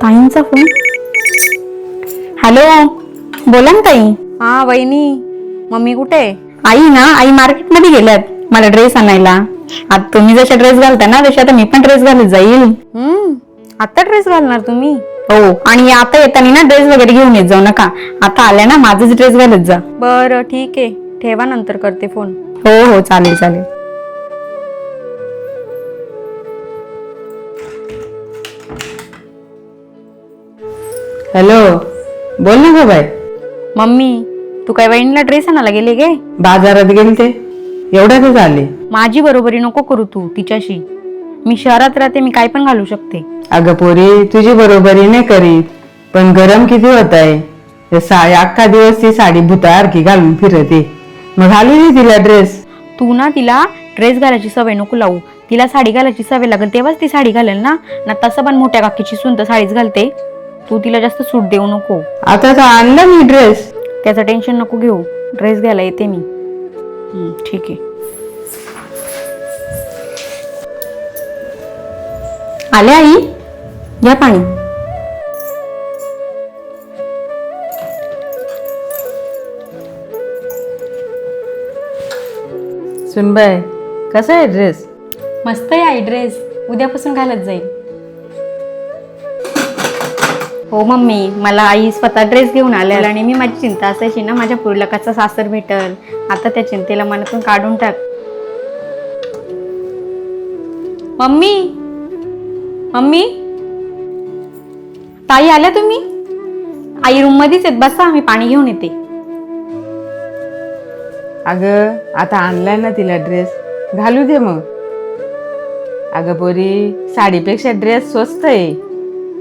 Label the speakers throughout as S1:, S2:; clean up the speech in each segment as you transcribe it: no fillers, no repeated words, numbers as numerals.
S1: ताईंचा phone. Hello, बोला ना ताई.
S2: हा वहिनी, मम्मी कुठे?
S1: आई मार्केटमध्ये गेल्यात मला ड्रेस आणायला. आता तुम्ही जसे ड्रेस घालता ना तसे आता मी पण ड्रेस घालत जाईल.
S2: आता ड्रेस घालणार तुम्ही?
S1: हो, आणि आता येताना ना ड्रेस वगैरे घेऊन येत जाऊ नका. आता आल्या ना माझेच ड्रेस घालत जा.
S2: बरं ठीक आहे, ठेवा, नंतर करते फोन.
S1: हो हो, चालेल चालेल.
S3: हॅलो, बोल ना ग बाय.
S2: मम्मी, तू काय वहिनीला ड्रेस आणायला गेले गे?
S3: बाजारात गेलते, एवढ्यातच आले.
S2: माझी बरोबरी नको करू तू तिच्याशी. मी शहरात राहते, मी काय पण घालू शकते.
S3: अगं पोरी, तुझी बरोबरी नाही करीत, पण गरम किती होत आहे. अख्खा दिवस ती साडी भुतासारखी घालून फिरते, मग घालू दे तिला ड्रेस.
S2: तू ना तिला ड्रेस घालायची सवय नको लावू. तिला साडी घालायची सवय लागेल तेव्हाच ती साडी घालेल ना. ना तसं पण मोठ्या काकीची सून तर साडीच घालते. तू तिला जास्त सूट देऊ नको.
S3: आता तर आणला मी ड्रेस.
S2: त्याचं टेन्शन नको घेऊ, ड्रेस घ्यायला येते मी. ठीक आहे.
S1: आले आई, घ्या पाणी.
S3: सुनबाई, कसा आहे ड्रेस?
S2: मस्त आहे आई ड्रेस, उद्यापासून घालत जाईल. हो मम्मी, मला आई स्वतः ड्रेस घेऊन आलेला आणि मी माझी चिंता असायची ना माझ्या पुढला कसा सासर भेटल. आता त्या चिंतेला मनातून काढून टाक. मम्मी, मम्मी, ताई आल्या तुम्ही? आई रूम मध्येच आहेत, बसा, मी पाणी घेऊन येते.
S3: अगं आता आणलाय ना तिला ड्रेस, घालू दे मग. अगं पोरी, साडीपेक्षा ड्रेस स्वस्त आहे,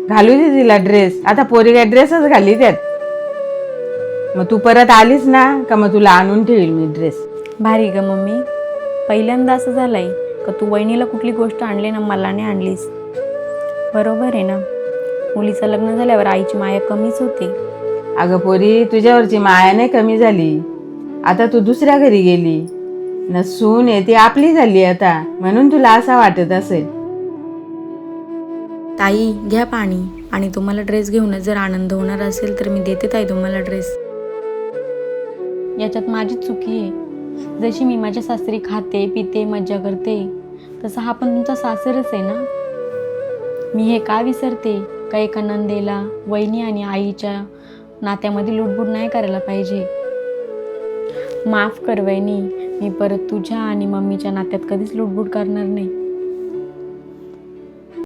S3: घालू दे तिला ड्रेस. आता पोरी काय ड्रेसच घाली त्यात. मग तू परत आलीस ना का मग तुला आणून ठेवील मी ड्रेस.
S2: भारी ग मम्मी, पहिल्यांदा असं झालंय का तू वहिनीला कुठली गोष्ट आणली ना मला नाही आणलीस. बरोबर आहे ना, मुलीचं लग्न झाल्यावर आईची माया कमीच होते.
S3: अगं पोरी, तुझ्यावरची माया नाही कमी झाली. आता तू दुसऱ्या घरी गेली न, सून आहे ती आपली झाली आता, म्हणून तुला असं वाटत असेल.
S2: ताई घ्या पाणी. आणि तुम्हाला ड्रेस घेऊनच जर आनंद होणार असेल तर मी देते ताई तुम्हाला ड्रेस. याच्यात माझीच चुकी आहे. जशी मी माझ्या सासरी खाते पिते मज्जा करते, तसं हा पण तुमचा सासरच आहे ना. मी हे का विसरते का एका नंदेला वहिनी आणि आईच्या नात्यामध्ये लुडबुड नाही करायला पाहिजे. माफ कर वहिनी, मी परत तुझ्या आणि मम्मीच्या नात्यात कधीच लुडबुड करणार नाही.